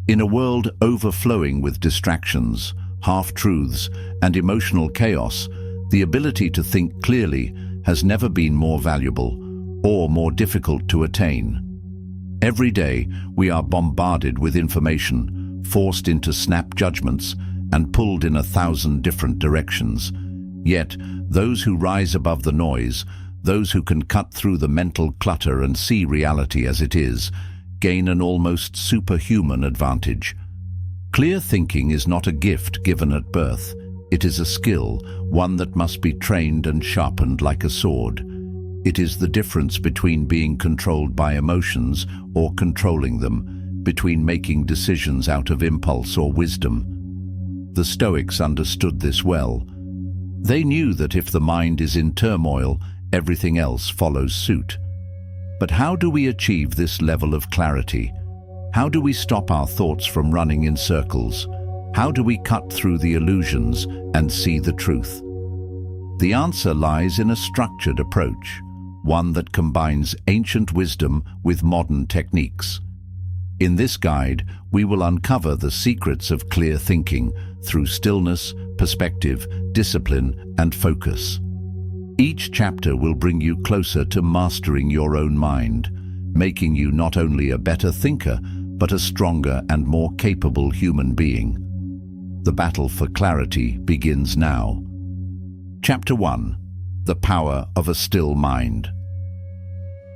In a world overflowing with distractions, half-truths, and emotional chaos, the ability to think clearly has never been more valuable or more difficult to attain. Every day, we are bombarded with information, forced into snap judgments, and pulled in 1,000 different directions. Yet, those who rise above the noise, those who can cut through the mental clutter and see reality as it is, gain an almost superhuman advantage. Clear thinking is not a gift given at birth. It is a skill, one that must be trained and sharpened like a sword. It is the difference between being controlled by emotions or controlling them, between making decisions out of impulse or wisdom. The Stoics understood this well. They knew that if the mind is in turmoil, everything else follows suit. But how do we achieve this level of clarity? How do we stop our thoughts from running in circles? How do we cut through the illusions and see the truth? The answer lies in a structured approach, one that combines ancient wisdom with modern techniques. In this guide, we will uncover the secrets of clear thinking through stillness, perspective, discipline, and focus. Each chapter will bring you closer to mastering your own mind, making you not only a better thinker, but a stronger and more capable human being. The battle for clarity begins now. Chapter 1. The Power of a Still Mind.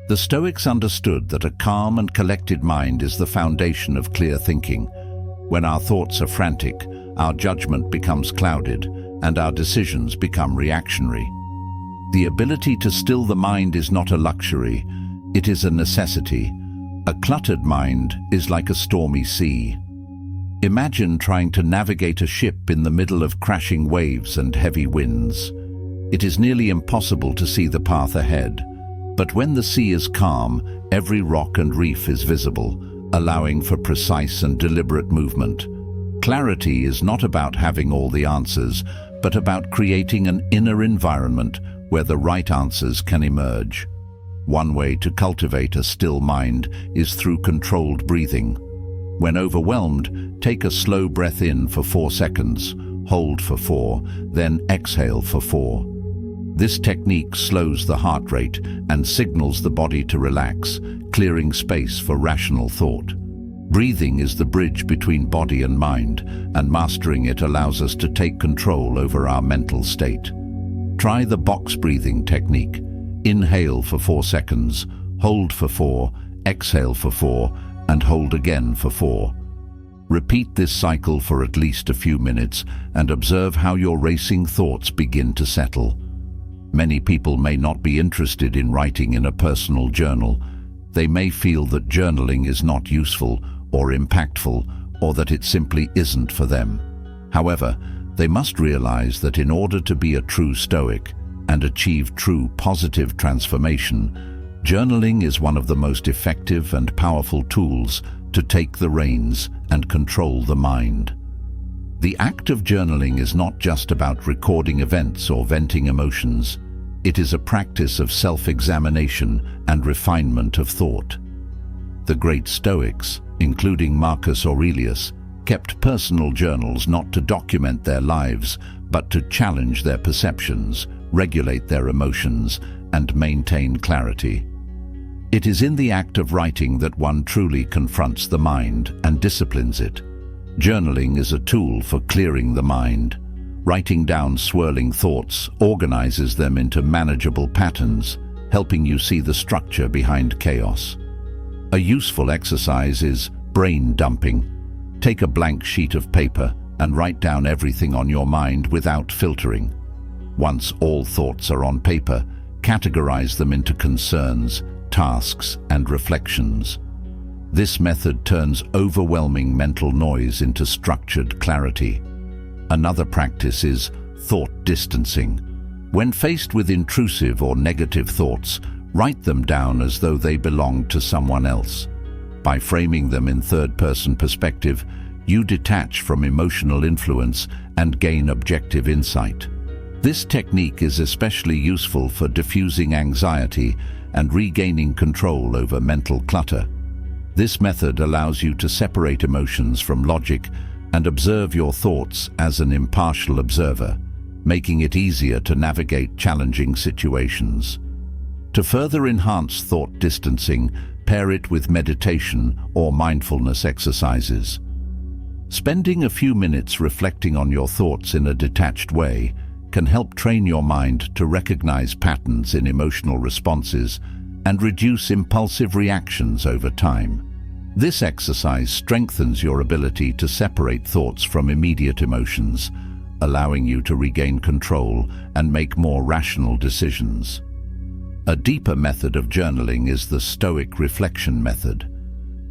The Stoics understood that a calm and collected mind is the foundation of clear thinking. When our thoughts are frantic, our judgment becomes clouded, and our decisions become reactionary. The ability to still the mind is not a luxury, it is a necessity. A cluttered mind is like a stormy sea. Imagine trying to navigate a ship in the middle of crashing waves and heavy winds. It is nearly impossible to see the path ahead. But when the sea is calm, every rock and reef is visible, allowing for precise and deliberate movement. Clarity is not about having all the answers, but about creating an inner environment where the right answers can emerge. One way to cultivate a still mind is through controlled breathing. When overwhelmed, take a slow breath in for 4 seconds, hold for 4, then exhale for 4. This technique slows the heart rate and signals the body to relax, clearing space for rational thought. Breathing is the bridge between body and mind, and mastering it allows us to take control over our mental state. Try the box breathing technique. Inhale for 4 seconds, hold for 4, exhale for 4, and hold again for 4. Repeat this cycle for at least a few minutes and observe how your racing thoughts begin to settle. Many people may not be interested in writing in a personal journal. They may feel that journaling is not useful or impactful, or that it simply isn't for them. However, they must realize that in order to be a true Stoic and achieve true positive transformation, journaling is one of the most effective and powerful tools to take the reins and control the mind. The act of journaling is not just about recording events or venting emotions. It is a practice of self-examination and refinement of thought. The great Stoics, including Marcus Aurelius, kept personal journals not to document their lives, but to challenge their perceptions, regulate their emotions, and maintain clarity. It is in the act of writing that one truly confronts the mind and disciplines it. Journaling is a tool for clearing the mind. Writing down swirling thoughts organizes them into manageable patterns, helping you see the structure behind chaos. A useful exercise is brain dumping. Take a blank sheet of paper and write down everything on your mind without filtering. Once all thoughts are on paper, categorize them into concerns, tasks, and reflections. This method turns overwhelming mental noise into structured clarity. Another practice is thought distancing. When faced with intrusive or negative thoughts, write them down as though they belonged to someone else. By framing them in third-person perspective, you detach from emotional influence and gain objective insight. This technique is especially useful for diffusing anxiety and regaining control over mental clutter. This method allows you to separate emotions from logic and observe your thoughts as an impartial observer, making it easier to navigate challenging situations. To further enhance thought distancing, pair it with meditation or mindfulness exercises. Spending a few minutes reflecting on your thoughts in a detached way can help train your mind to recognize patterns in emotional responses and reduce impulsive reactions over time. This exercise strengthens your ability to separate thoughts from immediate emotions, allowing you to regain control and make more rational decisions. A deeper method of journaling is the Stoic reflection method.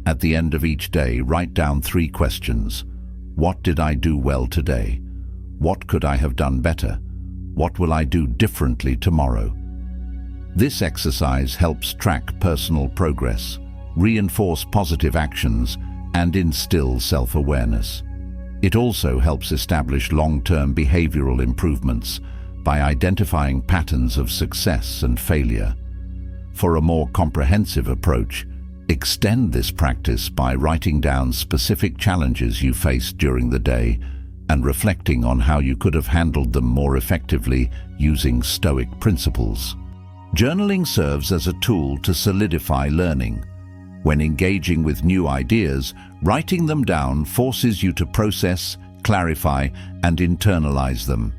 At the end of each day, write down 3 questions. What did I do well today? What could I have done better? What will I do differently tomorrow? This exercise helps track personal progress, reinforce positive actions, and instill self-awareness. It also helps establish long-term behavioral improvements by identifying patterns of success and failure. For a more comprehensive approach, extend this practice by writing down specific challenges you faced during the day and reflecting on how you could have handled them more effectively using Stoic principles. Journaling serves as a tool to solidify learning. When engaging with new ideas, writing them down forces you to process, clarify, and internalize them.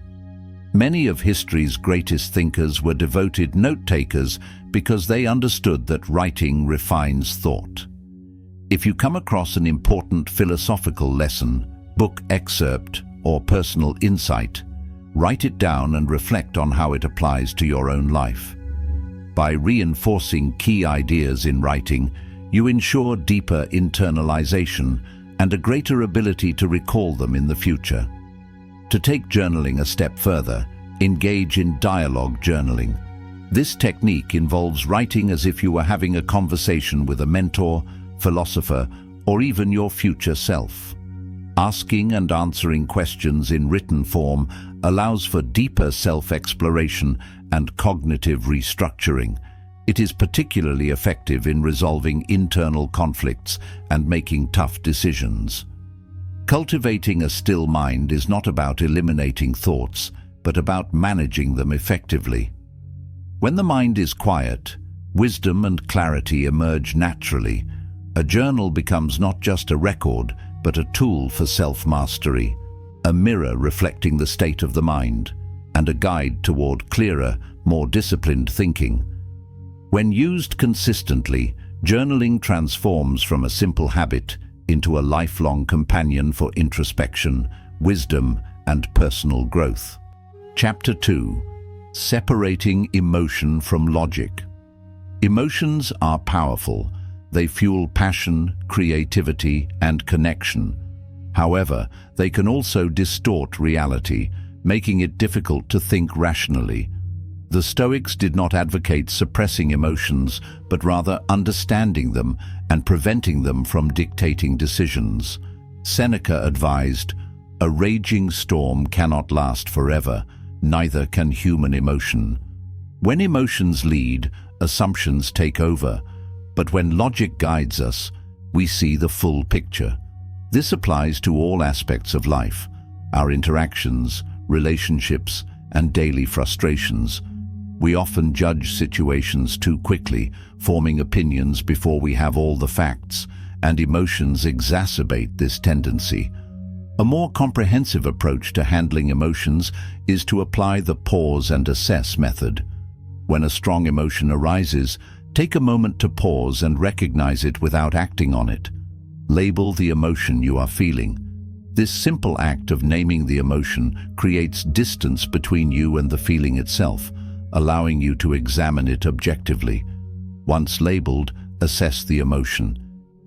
Many of history's greatest thinkers were devoted note-takers because they understood that writing refines thought. If you come across an important philosophical lesson, book excerpt, or personal insight, write it down and reflect on how it applies to your own life. By reinforcing key ideas in writing, you ensure deeper internalization and a greater ability to recall them in the future. To take journaling a step further, engage in dialogue journaling. This technique involves writing as if you were having a conversation with a mentor, philosopher, or even your future self. Asking and answering questions in written form allows for deeper self-exploration and cognitive restructuring. It is particularly effective in resolving internal conflicts and making tough decisions. Cultivating a still mind is not about eliminating thoughts, but about managing them effectively. When the mind is quiet, wisdom and clarity emerge naturally. A journal becomes not just a record, but a tool for self-mastery, a mirror reflecting the state of the mind, and a guide toward clearer, more disciplined thinking. When used consistently, journaling transforms from a simple habit into a lifelong companion for introspection, wisdom, and personal growth. Chapter 2. Separating emotion from logic. Emotions are powerful. They fuel passion, creativity, and connection. However, they can also distort reality, making it difficult to think rationally. The Stoics did not advocate suppressing emotions, but rather understanding them and preventing them from dictating decisions. Seneca advised, "A raging storm cannot last forever, neither can human emotion." When emotions lead, assumptions take over, but when logic guides us, we see the full picture. This applies to all aspects of life, our interactions, relationships, and daily frustrations. We often judge situations too quickly, forming opinions before we have all the facts, and emotions exacerbate this tendency. A more comprehensive approach to handling emotions is to apply the pause and assess method. When a strong emotion arises, take a moment to pause and recognize it without acting on it. Label the emotion you are feeling. This simple act of naming the emotion creates distance between you and the feeling itself, allowing you to examine it objectively. Once labeled, assess the emotion.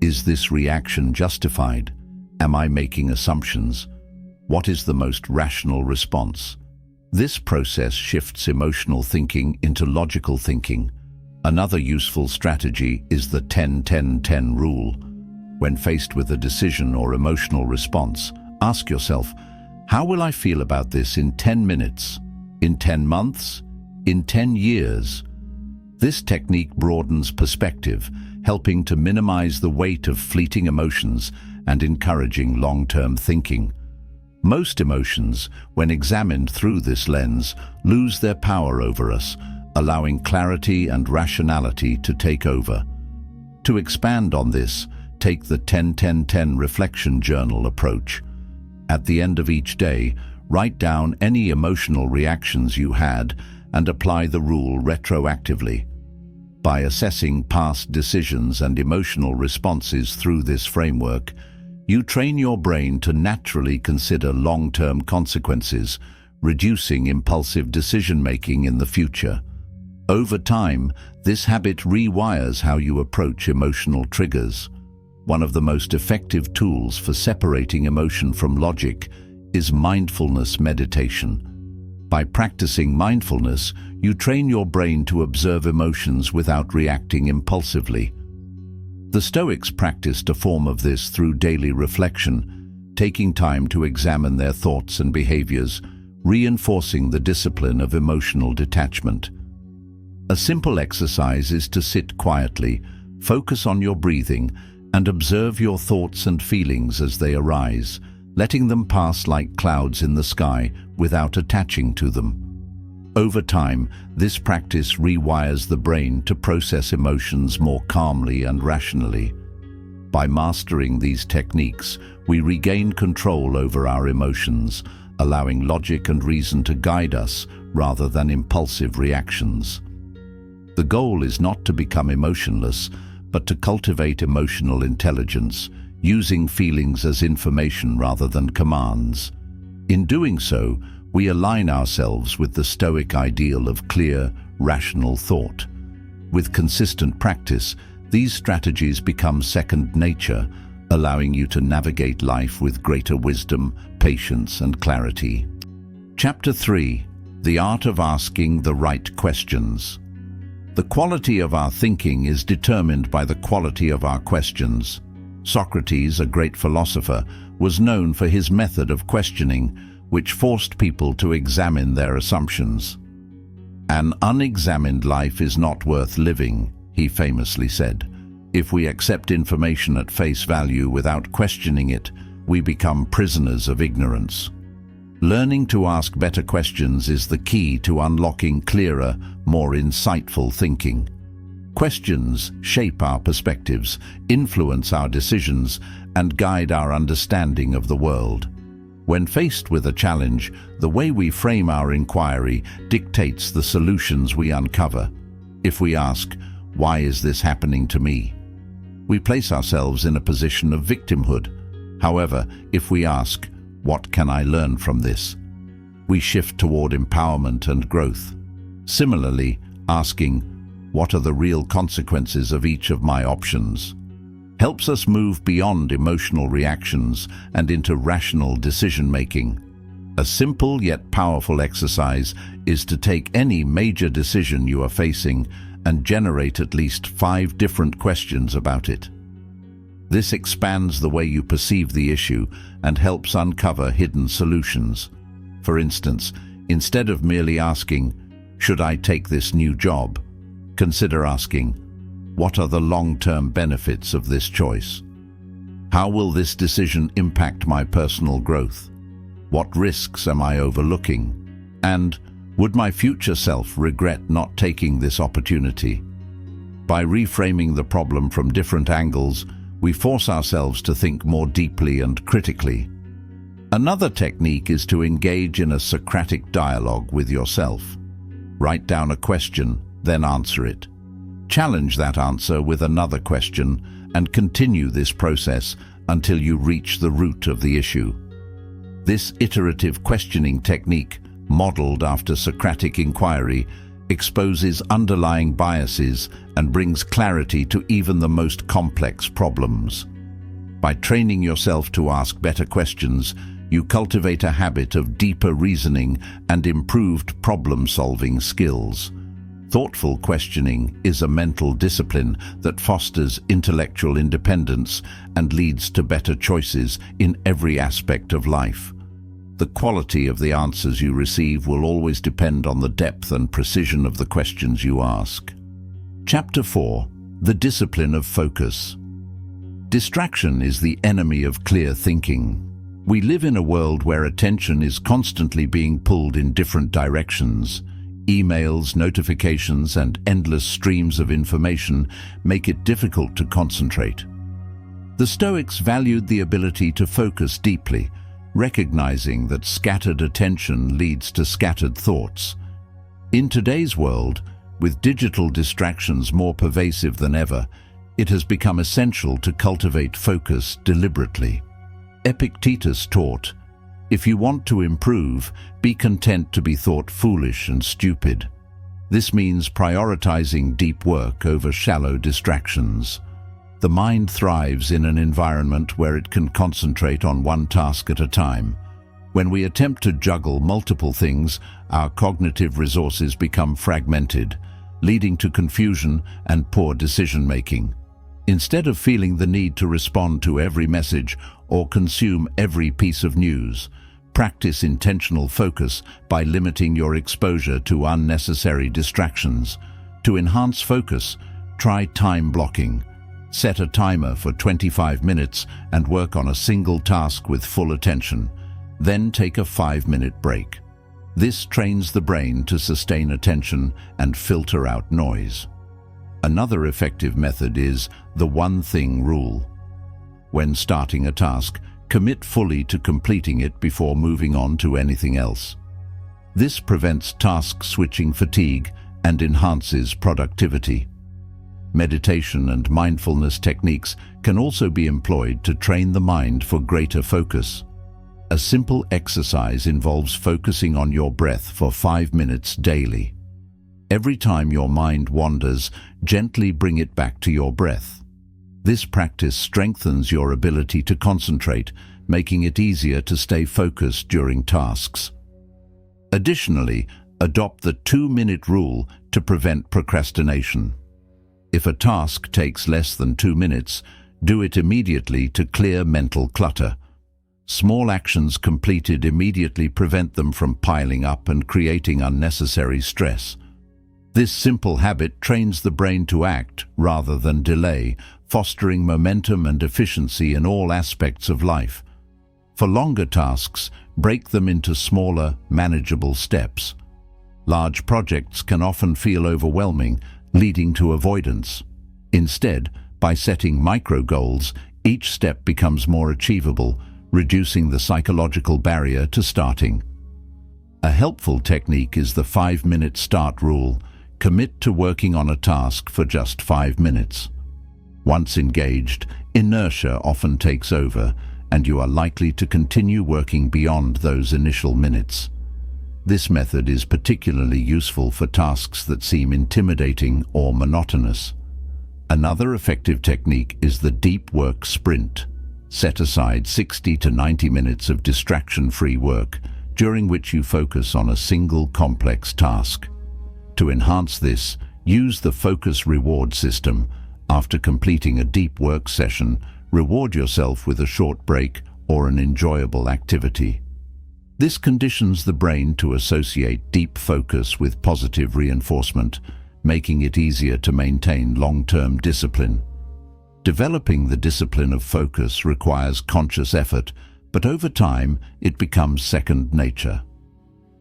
Is this reaction justified? Am I making assumptions? What is the most rational response? This process shifts emotional thinking into logical thinking. Another useful strategy is the 10-10-10 rule. When faced with a decision or emotional response, ask yourself, how will I feel about this in 10 minutes? In 10 months? In 10 years? This technique broadens perspective, helping to minimize the weight of fleeting emotions and encouraging long-term thinking. Most emotions, when examined through this lens, lose their power over us, allowing clarity and rationality to take over. To expand on this, take the 10-10-10 reflection journal approach. At the end of each day, write down any emotional reactions you had and apply the rule retroactively. By assessing past decisions and emotional responses through this framework, you train your brain to naturally consider long-term consequences, reducing impulsive decision-making in the future. Over time, this habit rewires how you approach emotional triggers. One of the most effective tools for separating emotion from logic is mindfulness meditation. By practicing mindfulness, you train your brain to observe emotions without reacting impulsively. The Stoics practiced a form of this through daily reflection, taking time to examine their thoughts and behaviors, reinforcing the discipline of emotional detachment. A simple exercise is to sit quietly, focus on your breathing, and observe your thoughts and feelings as they arise, letting them pass like clouds in the sky without attaching to them. Over time, this practice rewires the brain to process emotions more calmly and rationally. By mastering these techniques, we regain control over our emotions, allowing logic and reason to guide us rather than impulsive reactions. The goal is not to become emotionless, but to cultivate emotional intelligence, using feelings as information rather than commands. In doing so, we align ourselves with the Stoic ideal of clear, rational thought. With consistent practice, these strategies become second nature, allowing you to navigate life with greater wisdom, patience, and clarity. Chapter 3: The Art of Asking the Right Questions. The quality of our thinking is determined by the quality of our questions. Socrates, a great philosopher, was known for his method of questioning, which forced people to examine their assumptions. "An unexamined life is not worth living," he famously said. "If we accept information at face value without questioning it, we become prisoners of ignorance." Learning to ask better questions is the key to unlocking clearer, more insightful thinking. Questions shape our perspectives, influence our decisions, and guide our understanding of the world. When faced with a challenge, the way we frame our inquiry dictates the solutions we uncover. If we ask, "Why is this happening to me?" we place ourselves in a position of victimhood. However, if we ask, "What can I learn from this?" we shift toward empowerment and growth. Similarly, asking, "What are the real consequences of each of my options?" helps us move beyond emotional reactions and into rational decision-making. A simple yet powerful exercise is to take any major decision you are facing and generate at least 5 different questions about it. This expands the way you perceive the issue and helps uncover hidden solutions. For instance, instead of merely asking, "Should I take this new job?" consider asking, "What are the long-term benefits of this choice? How will this decision impact my personal growth? What risks am I overlooking? And would my future self regret not taking this opportunity?" By reframing the problem from different angles, we force ourselves to think more deeply and critically. Another technique is to engage in a Socratic dialogue with yourself. Write down a question, then answer it. Challenge that answer with another question and continue this process until you reach the root of the issue. This iterative questioning technique, modeled after Socratic inquiry, exposes underlying biases and brings clarity to even the most complex problems. By training yourself to ask better questions, you cultivate a habit of deeper reasoning and improved problem-solving skills. Thoughtful questioning is a mental discipline that fosters intellectual independence and leads to better choices in every aspect of life. The quality of the answers you receive will always depend on the depth and precision of the questions you ask. Chapter 4: The discipline of focus. Distraction is the enemy of clear thinking. We live in a world where attention is constantly being pulled in different directions. Emails, notifications, and endless streams of information make it difficult to concentrate. The Stoics valued the ability to focus deeply, recognizing that scattered attention leads to scattered thoughts. In today's world, with digital distractions more pervasive than ever, it has become essential to cultivate focus deliberately. Epictetus taught, "If you want to improve, be content to be thought foolish and stupid." This means prioritizing deep work over shallow distractions. The mind thrives in an environment where it can concentrate on one task at a time. When we attempt to juggle multiple things, our cognitive resources become fragmented, leading to confusion and poor decision-making. Instead of feeling the need to respond to every message or consume every piece of news, practice intentional focus by limiting your exposure to unnecessary distractions. To enhance focus, try time blocking. Set a timer for 25 minutes and work on a single task with full attention. Then take a 5-minute break. This trains the brain to sustain attention and filter out noise. Another effective method is the one thing rule. When starting a task, commit fully to completing it before moving on to anything else. This prevents task switching fatigue and enhances productivity. Meditation and mindfulness techniques can also be employed to train the mind for greater focus. A simple exercise involves focusing on your breath for 5 minutes daily. Every time your mind wanders, gently bring it back to your breath. This practice strengthens your ability to concentrate, making it easier to stay focused during tasks. Additionally, adopt the 2-minute rule to prevent procrastination. If a task takes less than 2 minutes, do it immediately to clear mental clutter. Small actions completed immediately prevent them from piling up and creating unnecessary stress. This simple habit trains the brain to act rather than delay, fostering momentum and efficiency in all aspects of life. For longer tasks, break them into smaller, manageable steps. Large projects can often feel overwhelming, leading to avoidance. Instead, by setting micro goals, each step becomes more achievable, reducing the psychological barrier to starting. A helpful technique is the 5-minute start rule. Commit to working on a task for just 5 minutes. Once engaged, inertia often takes over, and you are likely to continue working beyond those initial minutes. This method is particularly useful for tasks that seem intimidating or monotonous. Another effective technique is the deep work sprint. Set aside 60 to 90 minutes of distraction-free work, during which you focus on a single complex task. To enhance this, use the focus reward system. After completing a deep work session, reward yourself with a short break or an enjoyable activity. This conditions the brain to associate deep focus with positive reinforcement, making it easier to maintain long-term discipline. Developing the discipline of focus requires conscious effort, but over time it becomes second nature.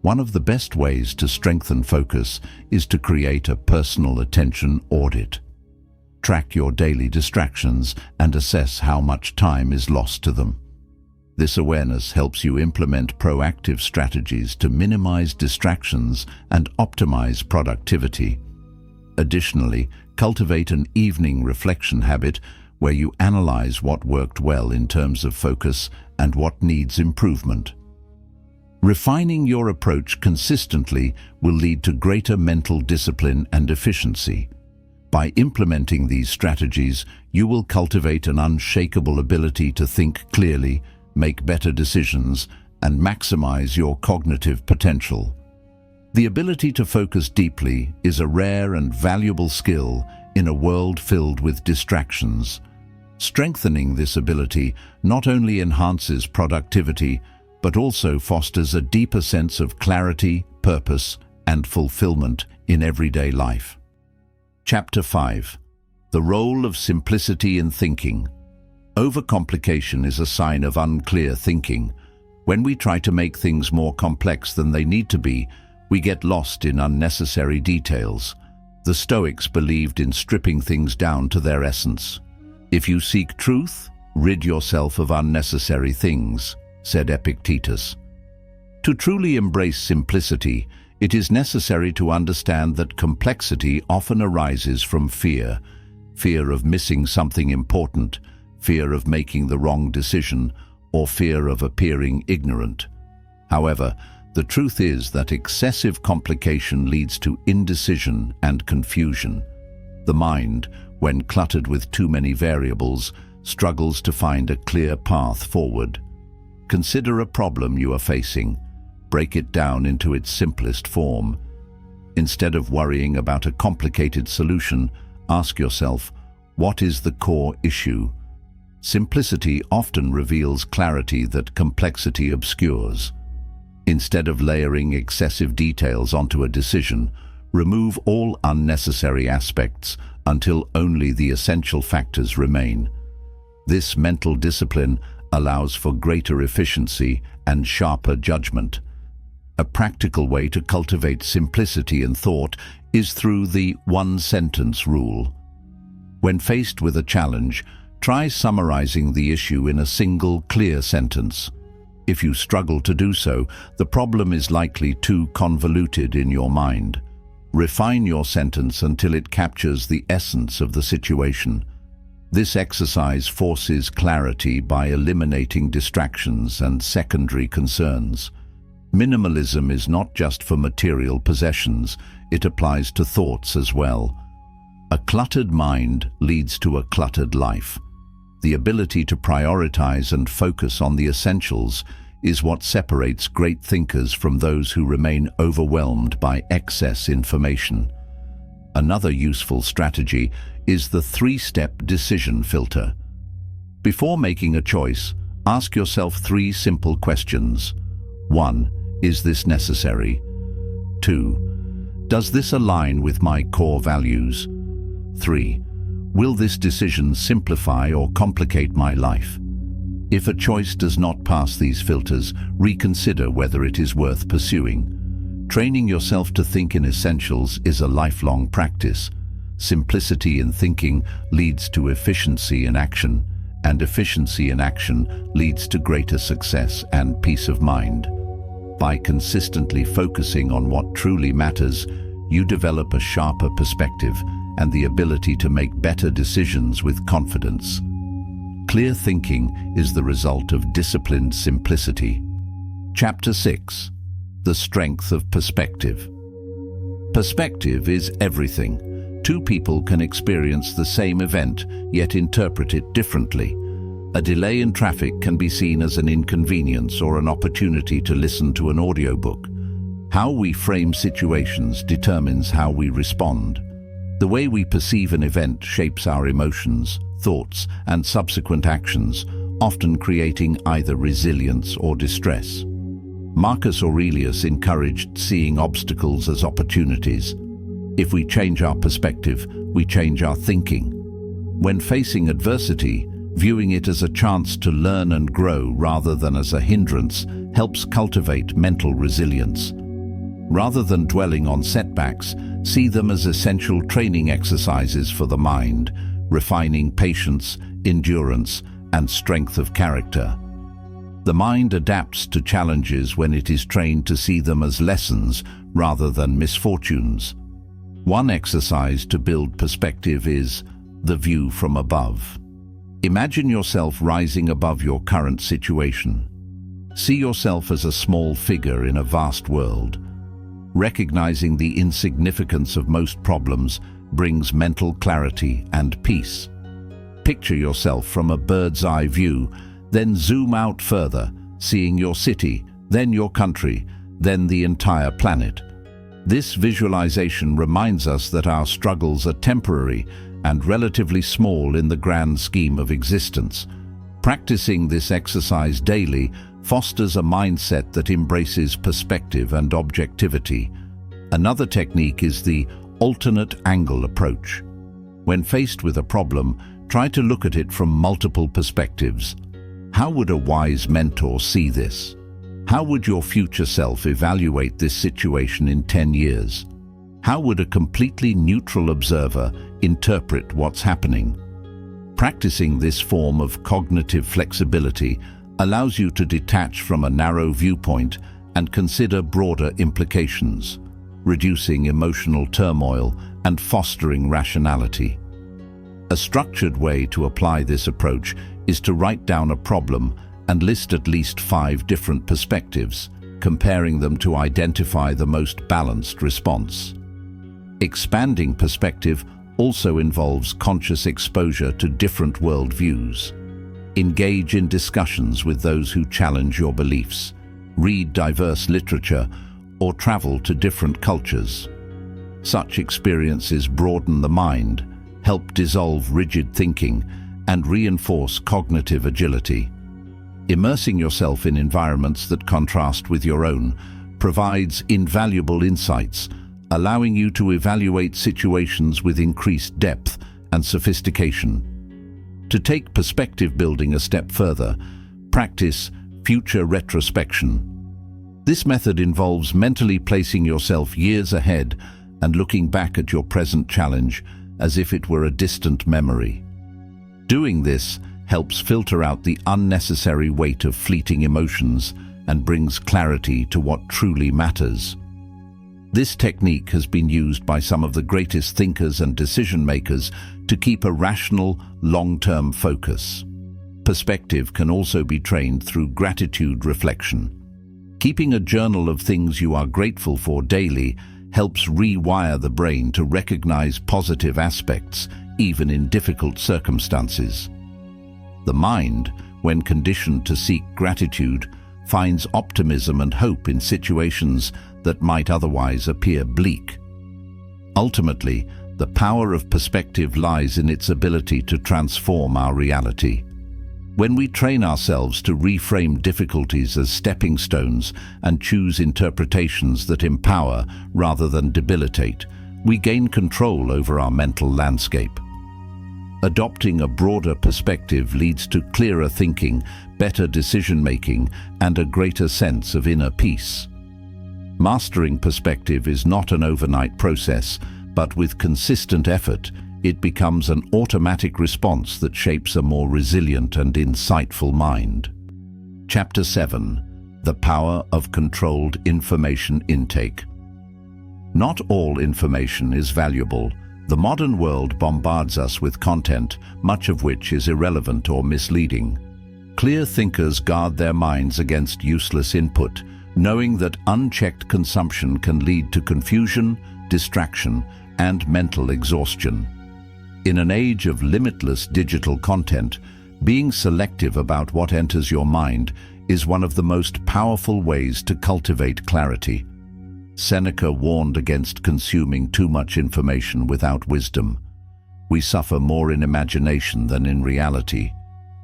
One of the best ways to strengthen focus is to create a personal attention audit. Track your daily distractions and assess how much time is lost to them. This awareness helps you implement proactive strategies to minimize distractions and optimize productivity. Additionally, cultivate an evening reflection habit where you analyze what worked well in terms of focus and what needs improvement. Refining your approach consistently will lead to greater mental discipline and efficiency. By implementing these strategies, you will cultivate an unshakable ability to think clearly, make better decisions, and maximize your cognitive potential. The ability to focus deeply is a rare and valuable skill in a world filled with distractions. Strengthening this ability not only enhances productivity, but also fosters a deeper sense of clarity, purpose, and fulfillment in everyday life. Chapter 5. The role of simplicity in thinking. Overcomplication is a sign of unclear thinking. When we try to make things more complex than they need to be, we get lost in unnecessary details. The Stoics believed in stripping things down to their essence. If you seek truth, rid yourself of unnecessary things, said Epictetus. To truly embrace simplicity, it is necessary to understand that complexity often arises from fear. Fear of missing something important, fear of making the wrong decision, or fear of appearing ignorant. However, the truth is that excessive complication leads to indecision and confusion. The mind, when cluttered with too many variables, struggles to find a clear path forward. Consider a problem you are facing. Break it down into its simplest form. Instead of worrying about a complicated solution, ask yourself, what is the core issue? Simplicity often reveals clarity that complexity obscures. Instead of layering excessive details onto a decision, remove all unnecessary aspects until only the essential factors remain. This mental discipline allows for greater efficiency and sharper judgment. A practical way to cultivate simplicity in thought is through the one-sentence rule. When faced with a challenge, try summarizing the issue in a single, clear sentence. If you struggle to do so, the problem is likely too convoluted in your mind. Refine your sentence until it captures the essence of the situation. This exercise forces clarity by eliminating distractions and secondary concerns. Minimalism is not just for material possessions, it applies to thoughts as well. A cluttered mind leads to a cluttered life. The ability to prioritize and focus on the essentials is what separates great thinkers from those who remain overwhelmed by excess information. Another useful strategy is the three-step decision filter. Before making a choice, ask yourself three simple questions. 1. Is this necessary? 2. Does this align with my core values? 3. Will this decision simplify or complicate my life? If a choice does not pass these filters, reconsider whether it is worth pursuing. Training yourself to think in essentials is a lifelong practice. Simplicity in thinking leads to efficiency in action, and efficiency in action leads to greater success and peace of mind. By consistently focusing on what truly matters, you develop a sharper perspective and the ability to make better decisions with confidence. Clear thinking is the result of disciplined simplicity. Chapter 6. The Strength of Perspective. Perspective is everything. Two people can experience the same event, yet interpret it differently. A delay in traffic can be seen as an inconvenience or an opportunity to listen to an audiobook. How we frame situations determines how we respond. The way we perceive an event shapes our emotions, thoughts, and subsequent actions, often creating either resilience or distress. Marcus Aurelius encouraged seeing obstacles as opportunities. If we change our perspective, we change our thinking. When facing adversity, viewing it as a chance to learn and grow rather than as a hindrance helps cultivate mental resilience. Rather than dwelling on setbacks, see them as essential training exercises for the mind, refining patience, endurance, and strength of character. The mind adapts to challenges when it is trained to see them as lessons rather than misfortunes. One exercise to build perspective is the view from above. Imagine yourself rising above your current situation. See yourself as a small figure in a vast world. Recognizing the insignificance of most problems brings mental clarity and peace. Picture yourself from a bird's-eye view, then zoom out further, seeing your city, then your country, then the entire planet. This visualization reminds us that our struggles are temporary and relatively small in the grand scheme of existence. Practicing this exercise daily fosters a mindset that embraces perspective and objectivity. Another technique is the alternate angle approach. When faced with a problem, try to look at it from multiple perspectives. How would a wise mentor see this? How would your future self evaluate this situation in 10 years? How would a completely neutral observer interpret what's happening? Practicing this form of cognitive flexibility allows you to detach from a narrow viewpoint and consider broader implications, reducing emotional turmoil and fostering rationality. A structured way to apply this approach is to write down a problem and list at least 5 different perspectives, comparing them to identify the most balanced response. Expanding perspective also involves conscious exposure to different worldviews. Engage in discussions with those who challenge your beliefs, read diverse literature, or travel to different cultures. Such experiences broaden the mind, help dissolve rigid thinking, and reinforce cognitive agility. Immersing yourself in environments that contrast with your own provides invaluable insights, allowing you to evaluate situations with increased depth and sophistication. To take perspective building a step further, practice future retrospection. This method involves mentally placing yourself years ahead and looking back at your present challenge as if it were a distant memory. Doing this helps filter out the unnecessary weight of fleeting emotions and brings clarity to what truly matters. This technique has been used by some of the greatest thinkers and decision-makers to keep a rational, long-term focus. Perspective can also be trained through gratitude reflection. Keeping a journal of things you are grateful for daily helps rewire the brain to recognize positive aspects, even in difficult circumstances. The mind, when conditioned to seek gratitude, finds optimism and hope in situations that might otherwise appear bleak. Ultimately, the power of perspective lies in its ability to transform our reality. When we train ourselves to reframe difficulties as stepping stones and choose interpretations that empower rather than debilitate, we gain control over our mental landscape. Adopting a broader perspective leads to clearer thinking, better decision-making, and a greater sense of inner peace. Mastering perspective is not an overnight process, but with consistent effort, it becomes an automatic response that shapes a more resilient and insightful mind. Chapter 7: The Power of Controlled Information Intake. Not all information is valuable. The modern world bombards us with content, much of which is irrelevant or misleading. Clear thinkers guard their minds against useless input, knowing that unchecked consumption can lead to confusion, distraction, and mental exhaustion. In an age of limitless digital content, being selective about what enters your mind is one of the most powerful ways to cultivate clarity. Seneca warned against consuming too much information without wisdom. We suffer more in imagination than in reality.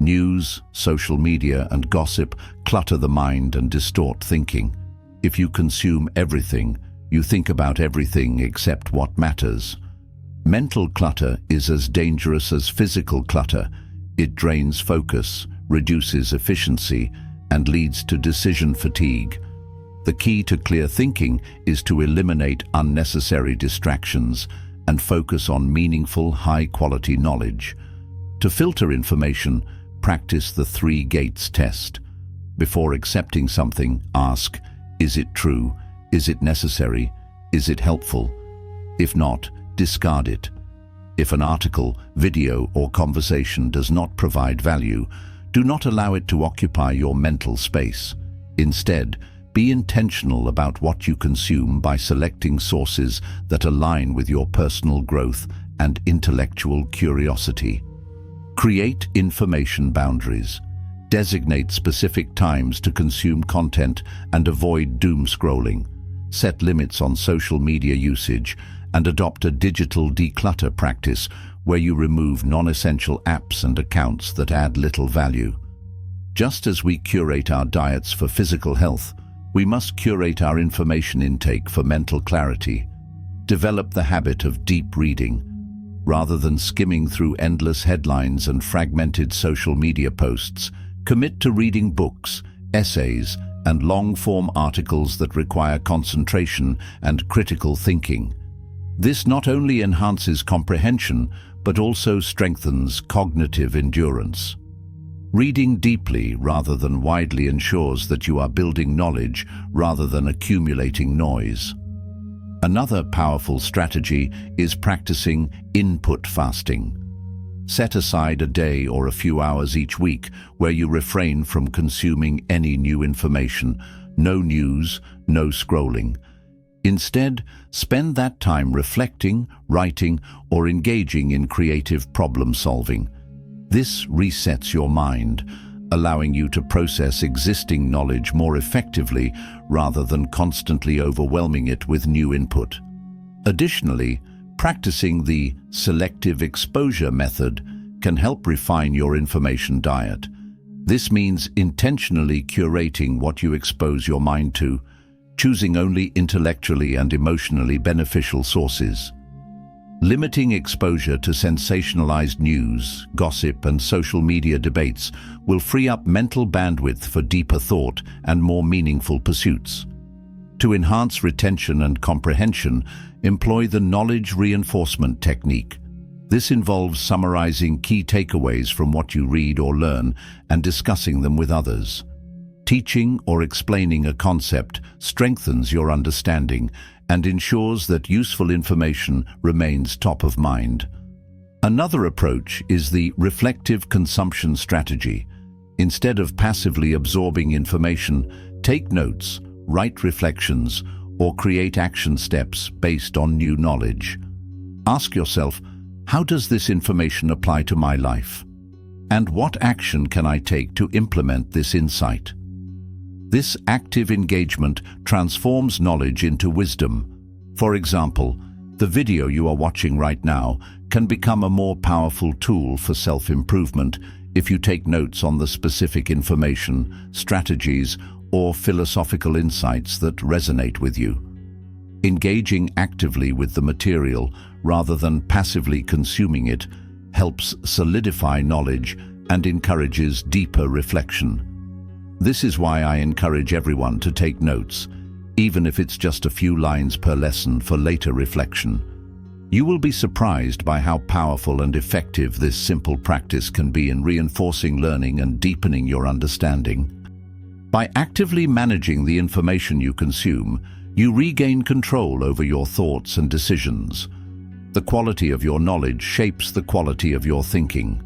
News, social media, and gossip clutter the mind and distort thinking. If you consume everything, you think about everything except what matters. Mental clutter is as dangerous as physical clutter. It drains focus, reduces efficiency, and leads to decision fatigue. The key to clear thinking is to eliminate unnecessary distractions and focus on meaningful, high-quality knowledge. To filter information, practice the 3 gates test. Before accepting something, ask, is it true? Is it necessary? Is it helpful? If not, discard it. If an article, video, or conversation does not provide value, do not allow it to occupy your mental space. Instead, be intentional about what you consume by selecting sources that align with your personal growth and intellectual curiosity. Create information boundaries. Designate specific times to consume content and avoid doom scrolling. Set limits on social media usage and adopt a digital declutter practice where you remove non-essential apps and accounts that add little value. Just as we curate our diets for physical health, we must curate our information intake for mental clarity. Develop the habit of deep reading. Rather than skimming through endless headlines and fragmented social media posts, commit to reading books, essays, and long-form articles that require concentration and critical thinking. This not only enhances comprehension, but also strengthens cognitive endurance. Reading deeply rather than widely ensures that you are building knowledge rather than accumulating noise. Another powerful strategy is practicing input fasting. Set aside a day or a few hours each week where you refrain from consuming any new information, no news, no scrolling. Instead, spend that time reflecting, writing, or engaging in creative problem-solving. This resets your mind, allowing you to process existing knowledge more effectively rather than constantly overwhelming it with new input. Additionally, practicing the selective exposure method can help refine your information diet. This means intentionally curating what you expose your mind to, choosing only intellectually and emotionally beneficial sources. Limiting exposure to sensationalized news, gossip, and social media debates will free up mental bandwidth for deeper thought and more meaningful pursuits. To enhance retention and comprehension, employ the knowledge reinforcement technique. This involves summarizing key takeaways from what you read or learn and discussing them with others. Teaching or explaining a concept strengthens your understanding and ensures that useful information remains top of mind. Another approach is the reflective consumption strategy. Instead of passively absorbing information, take notes, write reflections, or create action steps based on new knowledge. Ask yourself, how does this information apply to my life? And what action can I take to implement this insight? This active engagement transforms knowledge into wisdom. For example, the video you are watching right now can become a more powerful tool for self-improvement if you take notes on the specific information, strategies, or philosophical insights that resonate with you. Engaging actively with the material rather than passively consuming it helps solidify knowledge and encourages deeper reflection. This is why I encourage everyone to take notes, even if it's just a few lines per lesson for later reflection. You will be surprised by how powerful and effective this simple practice can be in reinforcing learning and deepening your understanding. By actively managing the information you consume, you regain control over your thoughts and decisions. The quality of your knowledge shapes the quality of your thinking.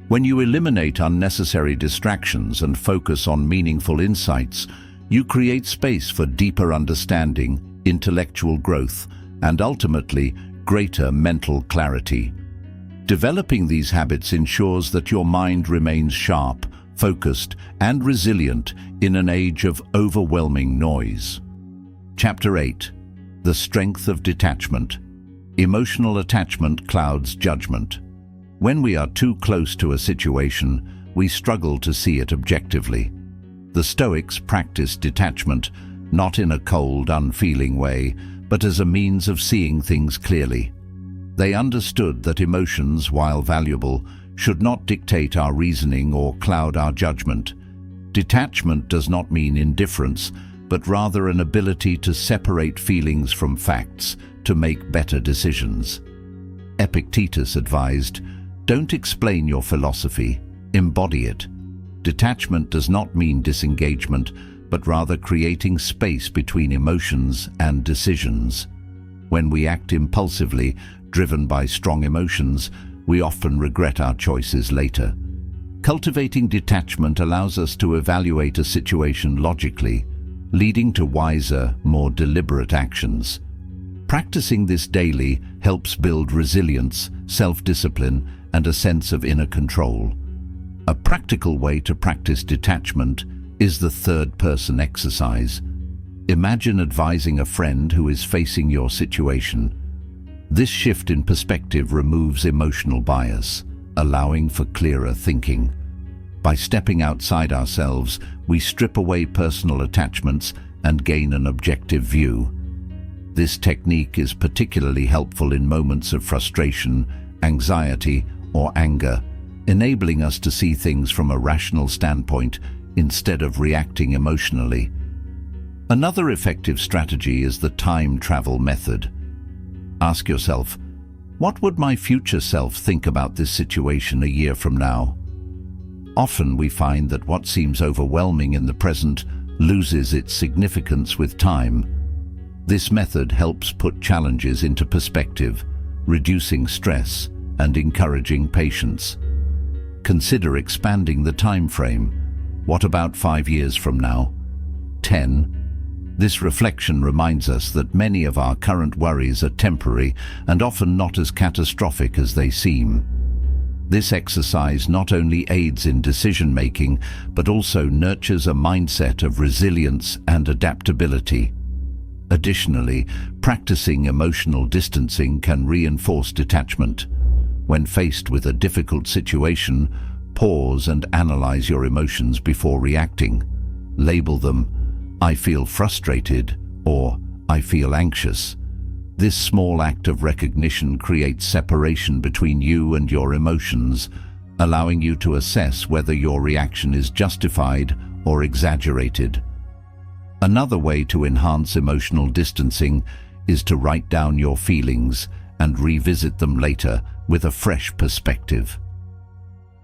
When you eliminate unnecessary distractions and focus on meaningful insights, you create space for deeper understanding, intellectual growth, and ultimately, greater mental clarity. Developing these habits ensures that your mind remains sharp, focused, and resilient in an age of overwhelming noise. Chapter 8. The Strength of Detachment. Emotional attachment clouds judgment. When we are too close to a situation, we struggle to see it objectively. The Stoics practiced detachment, not in a cold, unfeeling way, but as a means of seeing things clearly. They understood that emotions, while valuable, should not dictate our reasoning or cloud our judgment. Detachment does not mean indifference, but rather an ability to separate feelings from facts to make better decisions. Epictetus advised, "Don't explain your philosophy, embody it." Detachment does not mean disengagement, but rather creating space between emotions and decisions. When we act impulsively, driven by strong emotions, we often regret our choices later. Cultivating detachment allows us to evaluate a situation logically, leading to wiser, more deliberate actions. Practicing this daily helps build resilience, self-discipline, and a sense of inner control. A practical way to practice detachment is the third-person exercise. Imagine advising a friend who is facing your situation. This shift in perspective removes emotional bias, allowing for clearer thinking. By stepping outside ourselves, we strip away personal attachments and gain an objective view. This technique is particularly helpful in moments of frustration, anxiety, or anger, enabling us to see things from a rational standpoint instead of reacting emotionally. Another effective strategy is the time travel method. Ask yourself, what would my future self think about this situation a year from now? Often we find that what seems overwhelming in the present loses its significance with time. This method helps put challenges into perspective, reducing stress and encouraging patience. Consider expanding the time frame. What about 5 years from now? 10? This reflection reminds us that many of our current worries are temporary and often not as catastrophic as they seem. This exercise not only aids in decision-making, but also nurtures a mindset of resilience and adaptability. Additionally, practicing emotional distancing can reinforce detachment. When faced with a difficult situation, pause and analyze your emotions before reacting. Label them, "I feel frustrated," or "I feel anxious." This small act of recognition creates separation between you and your emotions, allowing you to assess whether your reaction is justified or exaggerated. Another way to enhance emotional distancing is to write down your feelings and revisit them later with a fresh perspective.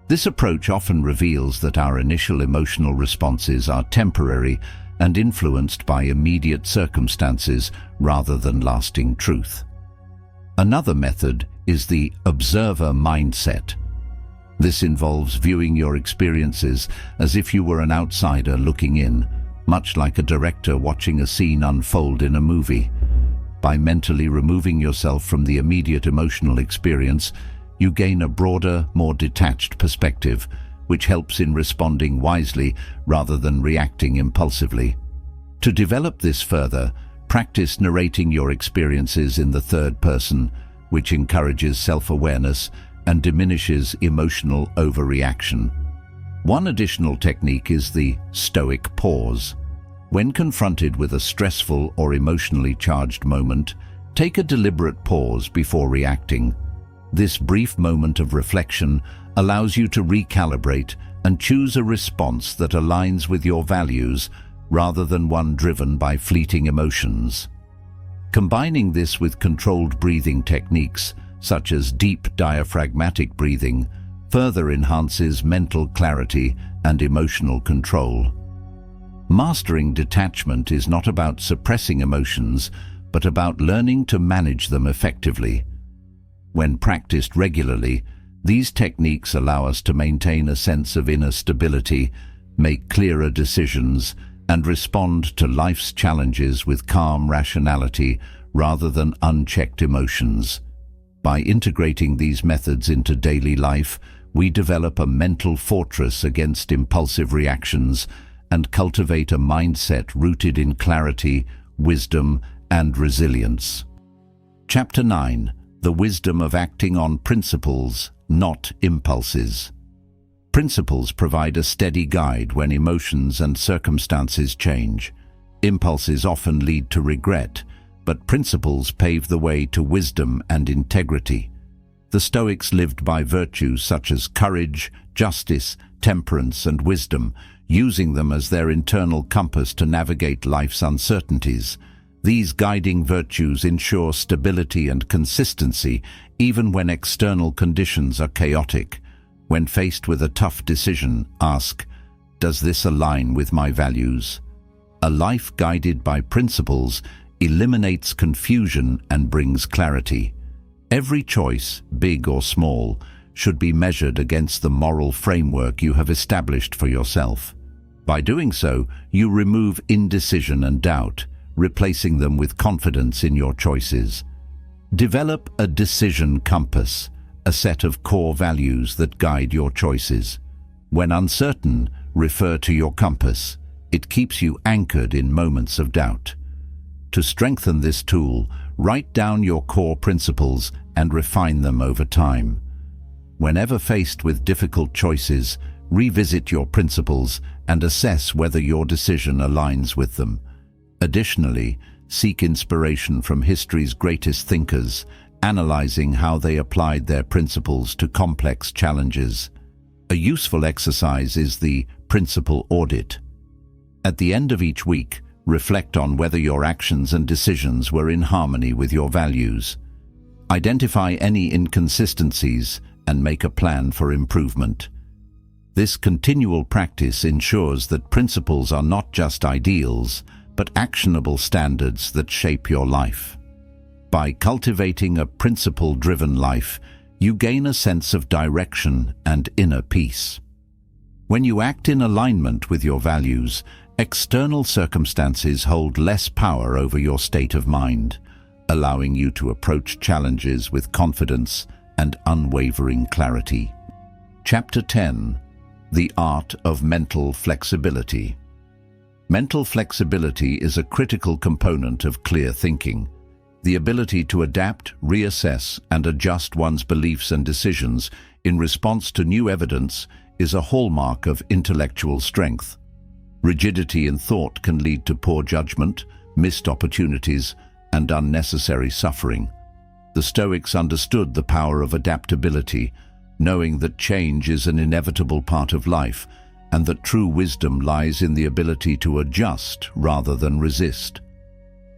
This approach often reveals that our initial emotional responses are temporary and influenced by immediate circumstances rather than lasting truth. Another method is the observer mindset. This involves viewing your experiences as if you were an outsider looking in, much like a director watching a scene unfold in a movie. By mentally removing yourself from the immediate emotional experience, you gain a broader, more detached perspective, which helps in responding wisely rather than reacting impulsively. To develop this further, practice narrating your experiences in the third person, which encourages self-awareness and diminishes emotional overreaction. One additional technique is the Stoic pause. When confronted with a stressful or emotionally charged moment, take a deliberate pause before reacting. This brief moment of reflection allows you to recalibrate and choose a response that aligns with your values rather than one driven by fleeting emotions. Combining this with controlled breathing techniques, such as deep diaphragmatic breathing, further enhances mental clarity and emotional control. Mastering detachment is not about suppressing emotions, but about learning to manage them effectively. When practiced regularly, these techniques allow us to maintain a sense of inner stability, make clearer decisions, and respond to life's challenges with calm rationality rather than unchecked emotions. By integrating these methods into daily life, we develop a mental fortress against impulsive reactions and cultivate a mindset rooted in clarity, wisdom, and resilience. Chapter 9: The Wisdom of Acting on Principles, Not Impulses. Principles provide a steady guide when emotions and circumstances change. Impulses often lead to regret, but principles pave the way to wisdom and integrity. The Stoics lived by virtues such as courage, justice, temperance, and wisdom, using them as their internal compass to navigate life's uncertainties. These guiding virtues ensure stability and consistency even when external conditions are chaotic. When faced with a tough decision, ask, "Does this align with my values?" A life guided by principles eliminates confusion and brings clarity. Every choice, big or small, should be measured against the moral framework you have established for yourself. By doing so, you remove indecision and doubt, replacing them with confidence in your choices. Develop a decision compass, a set of core values that guide your choices. When uncertain, refer to your compass. It keeps you anchored in moments of doubt. To strengthen this tool, write down your core principles and refine them over time. Whenever faced with difficult choices, revisit your principles and assess whether your decision aligns with them. Additionally, seek inspiration from history's greatest thinkers, analyzing how they applied their principles to complex challenges. A useful exercise is the principle audit. At the end of each week, reflect on whether your actions and decisions were in harmony with your values. Identify any inconsistencies and make a plan for improvement. This continual practice ensures that principles are not just ideals, but actionable standards that shape your life. By cultivating a principle-driven life, you gain a sense of direction and inner peace. When you act in alignment with your values, external circumstances hold less power over your state of mind, allowing you to approach challenges with confidence and unwavering clarity. Chapter 10: The Art of Mental Flexibility. Mental flexibility is a critical component of clear thinking. The ability to adapt, reassess, and adjust one's beliefs and decisions in response to new evidence is a hallmark of intellectual strength. Rigidity in thought can lead to poor judgment, missed opportunities, and unnecessary suffering. The Stoics understood the power of adaptability, knowing that change is an inevitable part of life, and that true wisdom lies in the ability to adjust rather than resist.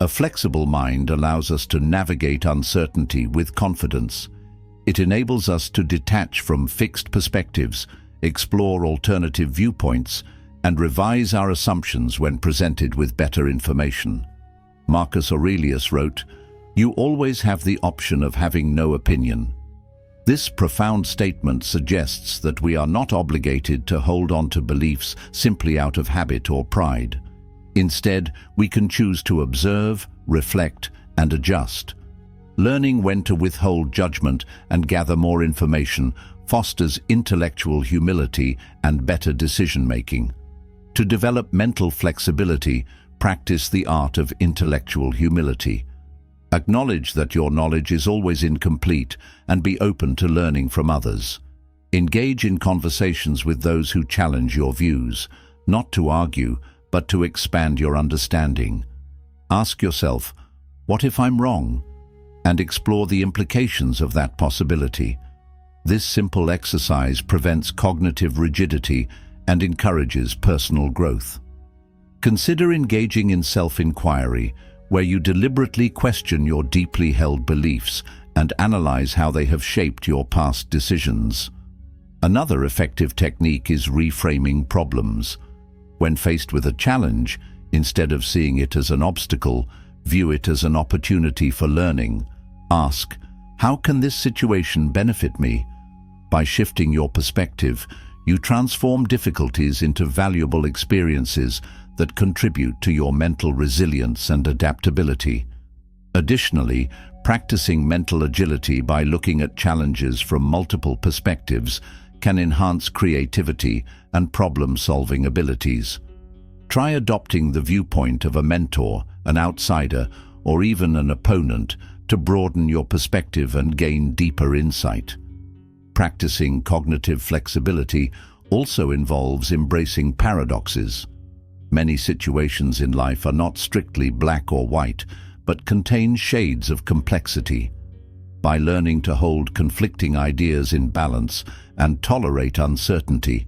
A flexible mind allows us to navigate uncertainty with confidence. It enables us to detach from fixed perspectives, explore alternative viewpoints, and revise our assumptions when presented with better information. Marcus Aurelius wrote, "You always have the option of having no opinion." This profound statement suggests that we are not obligated to hold on to beliefs simply out of habit or pride. Instead, we can choose to observe, reflect, and adjust. Learning when to withhold judgment and gather more information fosters intellectual humility and better decision-making. To develop mental flexibility, practice the art of intellectual humility. Acknowledge that your knowledge is always incomplete and be open to learning from others. Engage in conversations with those who challenge your views, not to argue, but to expand your understanding. Ask yourself, "What if I'm wrong?" and explore the implications of that possibility. This simple exercise prevents cognitive rigidity and encourages personal growth. Consider engaging in self-inquiry, where you deliberately question your deeply held beliefs and analyze how they have shaped your past decisions. Another effective technique is reframing problems. When faced with a challenge, instead of seeing it as an obstacle, view it as an opportunity for learning. Ask, "How can this situation benefit me?" By shifting your perspective, you transform difficulties into valuable experiences that contribute to your mental resilience and adaptability. Additionally, practicing mental agility by looking at challenges from multiple perspectives can enhance creativity and problem-solving abilities. Try adopting the viewpoint of a mentor, an outsider, or even an opponent to broaden your perspective and gain deeper insight. Practicing cognitive flexibility also involves embracing paradoxes. Many situations in life are not strictly black or white, but contain shades of complexity. By learning to hold conflicting ideas in balance and tolerate uncertainty,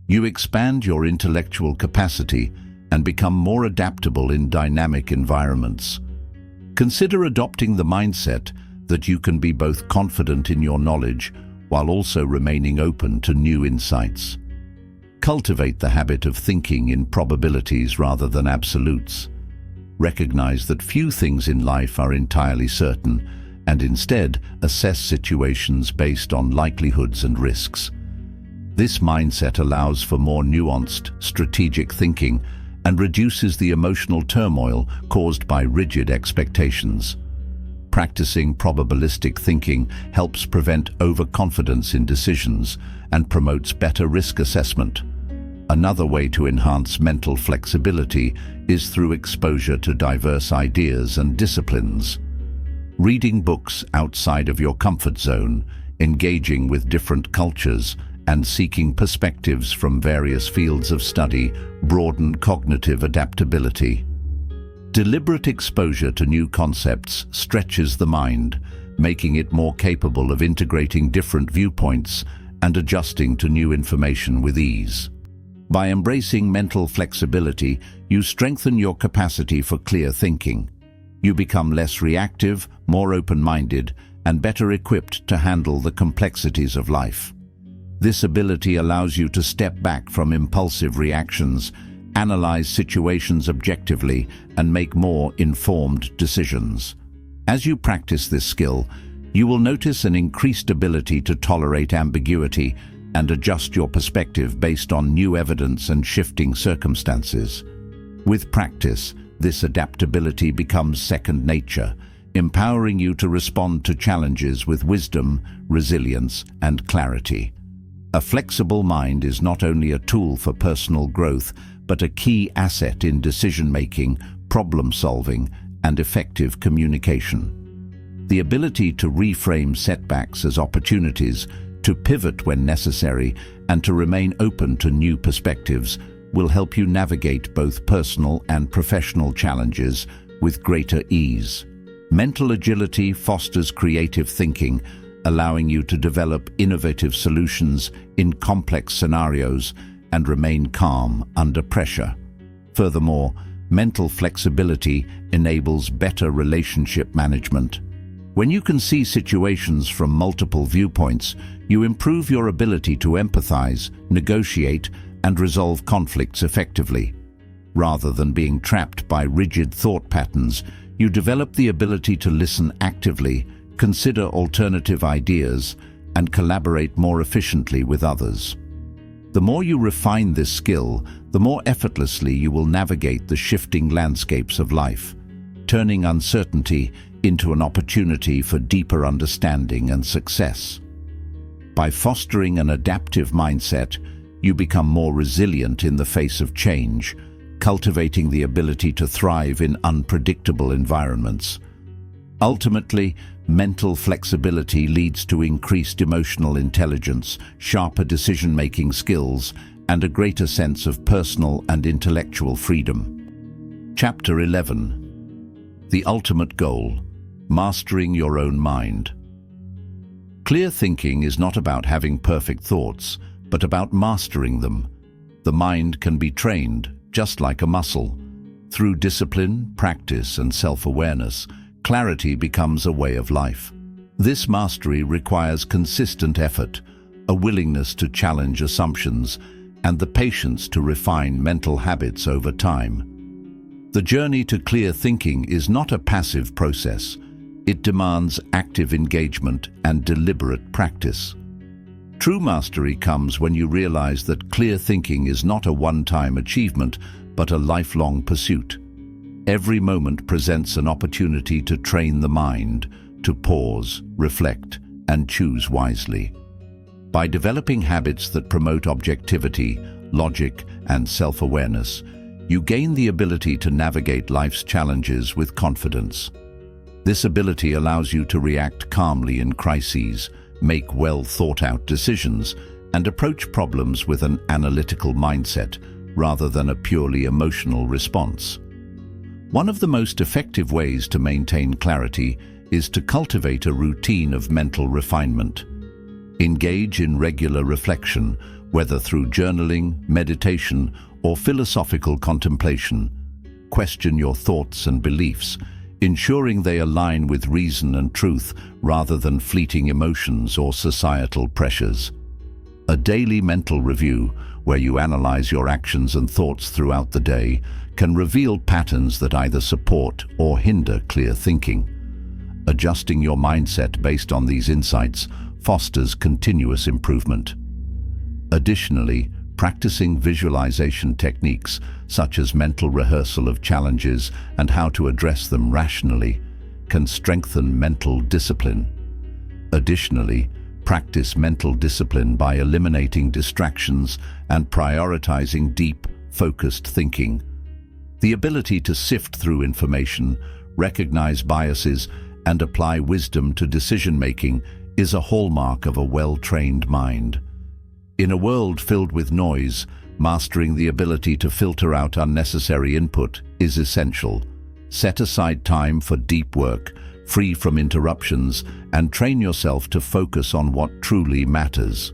you expand your intellectual capacity and become more adaptable in dynamic environments. Consider adopting the mindset that you can be both confident in your knowledge while also remaining open to new insights. Cultivate the habit of thinking in probabilities rather than absolutes. Recognize that few things in life are entirely certain, and instead assess situations based on likelihoods and risks. This mindset allows for more nuanced, strategic thinking and reduces the emotional turmoil caused by rigid expectations. Practicing probabilistic thinking helps prevent overconfidence in decisions and promotes better risk assessment. Another way to enhance mental flexibility is through exposure to diverse ideas and disciplines. Reading books outside of your comfort zone, engaging with different cultures, and seeking perspectives from various fields of study broaden cognitive adaptability. Deliberate exposure to new concepts stretches the mind, making it more capable of integrating different viewpoints and adjusting to new information with ease. By embracing mental flexibility, you strengthen your capacity for clear thinking. You become less reactive, more open-minded, and better equipped to handle the complexities of life. This ability allows you to step back from impulsive reactions, analyze situations objectively, and make more informed decisions. As you practice this skill, you will notice an increased ability to tolerate ambiguity and adjust your perspective based on new evidence and shifting circumstances. With practice, this adaptability becomes second nature, empowering you to respond to challenges with wisdom, resilience, and clarity. A flexible mind is not only a tool for personal growth, but a key asset in decision-making, problem-solving, and effective communication. The ability to reframe setbacks as opportunities, to pivot when necessary, and to remain open to new perspectives will help you navigate both personal and professional challenges with greater ease. Mental agility fosters creative thinking, allowing you to develop innovative solutions in complex scenarios and remain calm under pressure. Furthermore, mental flexibility enables better relationship management. When you can see situations from multiple viewpoints, you improve your ability to empathize, negotiate, and resolve conflicts effectively. Rather than being trapped by rigid thought patterns, you develop the ability to listen actively, consider alternative ideas, and collaborate more efficiently with others. The more you refine this skill, the more effortlessly you will navigate the shifting landscapes of life, turning uncertainty into an opportunity for deeper understanding and success. By fostering an adaptive mindset, you become more resilient in the face of change, cultivating the ability to thrive in unpredictable environments. Ultimately, mental flexibility leads to increased emotional intelligence, sharper decision-making skills, and a greater sense of personal and intellectual freedom. Chapter 11. The Ultimate Goal: Mastering Your Own Mind. Clear thinking is not about having perfect thoughts, but about mastering them. The mind can be trained, just like a muscle. Through discipline, practice, and self-awareness, clarity becomes a way of life. This mastery requires consistent effort, a willingness to challenge assumptions, and the patience to refine mental habits over time. The journey to clear thinking is not a passive process. It demands active engagement and deliberate practice. True mastery comes when you realize that clear thinking is not a one-time achievement, but a lifelong pursuit. Every moment presents an opportunity to train the mind, to pause, reflect, and choose wisely. By developing habits that promote objectivity, logic, and self-awareness, you gain the ability to navigate life's challenges with confidence. This ability allows you to react calmly in crises, make well-thought-out decisions, and approach problems with an analytical mindset rather than a purely emotional response. One of the most effective ways to maintain clarity is to cultivate a routine of mental refinement. Engage in regular reflection, whether through journaling, meditation, or philosophical contemplation. Question your thoughts and beliefs, ensuring they align with reason and truth rather than fleeting emotions or societal pressures. A daily mental review, where you analyze your actions and thoughts throughout the day, can reveal patterns that either support or hinder clear thinking. Adjusting your mindset based on these insights fosters continuous improvement. Additionally, practicing visualization techniques such as mental rehearsal of challenges and how to address them rationally can strengthen mental discipline. Additionally, practice mental discipline by eliminating distractions and prioritizing deep, focused thinking. The ability to sift through information, recognize biases, and apply wisdom to decision-making is a hallmark of a well-trained mind. In a world filled with noise, mastering the ability to filter out unnecessary input is essential. Set aside time for deep work, free from interruptions, and train yourself to focus on what truly matters.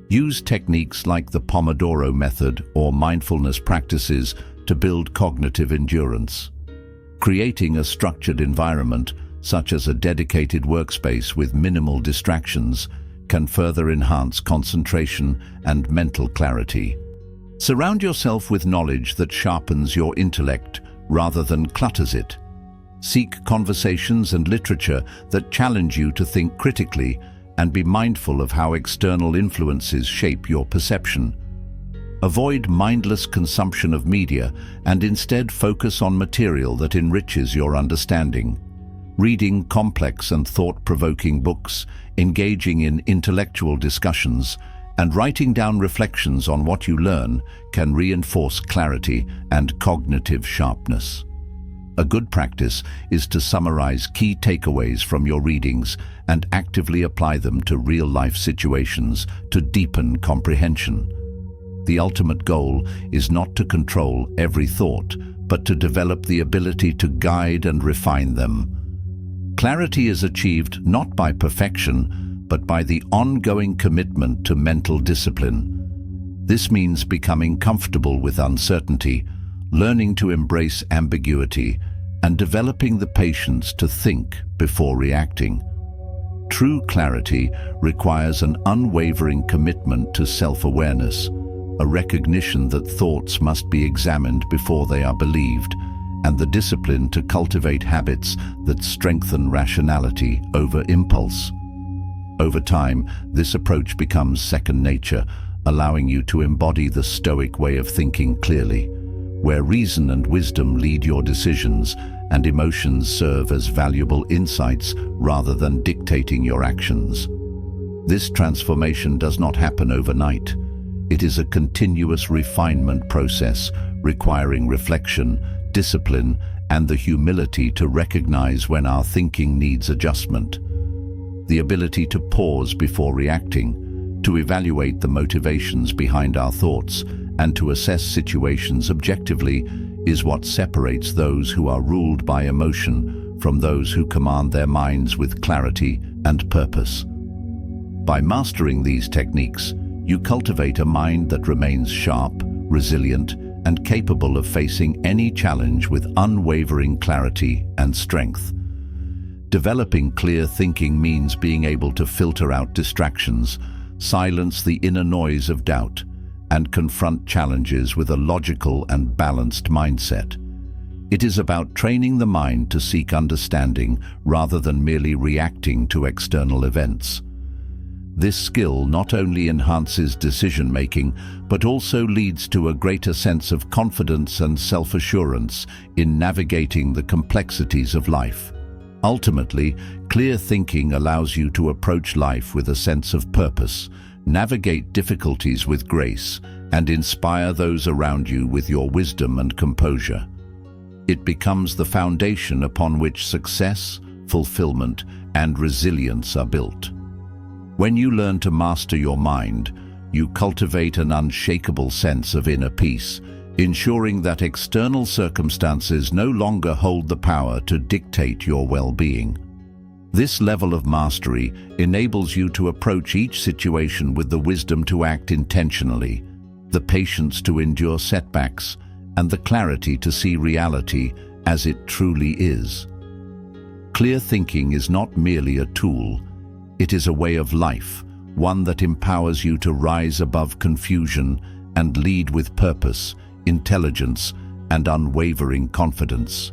Use techniques like the Pomodoro method or mindfulness practices to build cognitive endurance. Creating a structured environment, such as a dedicated workspace with minimal distractions, can further enhance concentration and mental clarity. Surround yourself with knowledge that sharpens your intellect rather than clutters it. Seek conversations and literature that challenge you to think critically and be mindful of how external influences shape your perception. Avoid mindless consumption of media and instead focus on material that enriches your understanding. Reading complex and thought-provoking books, engaging in intellectual discussions, and writing down reflections on what you learn can reinforce clarity and cognitive sharpness. A good practice is to summarize key takeaways from your readings and actively apply them to real-life situations to deepen comprehension. The ultimate goal is not to control every thought, but to develop the ability to guide and refine them. Clarity is achieved not by perfection, but by the ongoing commitment to mental discipline. This means becoming comfortable with uncertainty, learning to embrace ambiguity, and developing the patience to think before reacting. True clarity requires an unwavering commitment to self-awareness, a recognition that thoughts must be examined before they are believed, and the discipline to cultivate habits that strengthen rationality over impulse. Over time, this approach becomes second nature, allowing you to embody the Stoic way of thinking clearly, where reason and wisdom lead your decisions and emotions serve as valuable insights rather than dictating your actions. This transformation does not happen overnight. It is a continuous refinement process requiring reflection, discipline, and the humility to recognize when our thinking needs adjustment. The ability to pause before reacting, to evaluate the motivations behind our thoughts, and to assess situations objectively is what separates those who are ruled by emotion from those who command their minds with clarity and purpose. By mastering these techniques, you cultivate a mind that remains sharp, resilient, and capable of facing any challenge with unwavering clarity and strength. Developing clear thinking means being able to filter out distractions, silence the inner noise of doubt, and confront challenges with a logical and balanced mindset. It is about training the mind to seek understanding rather than merely reacting to external events. This skill not only enhances decision-making, but also leads to a greater sense of confidence and self-assurance in navigating the complexities of life. Ultimately, clear thinking allows you to approach life with a sense of purpose, navigate difficulties with grace, and inspire those around you with your wisdom and composure. It becomes the foundation upon which success, fulfillment, and resilience are built. When you learn to master your mind, you cultivate an unshakable sense of inner peace, ensuring that external circumstances no longer hold the power to dictate your well-being. This level of mastery enables you to approach each situation with the wisdom to act intentionally, the patience to endure setbacks, and the clarity to see reality as it truly is. Clear thinking is not merely a tool, it is a way of life, one that empowers you to rise above confusion and lead with purpose, intelligence, and unwavering confidence.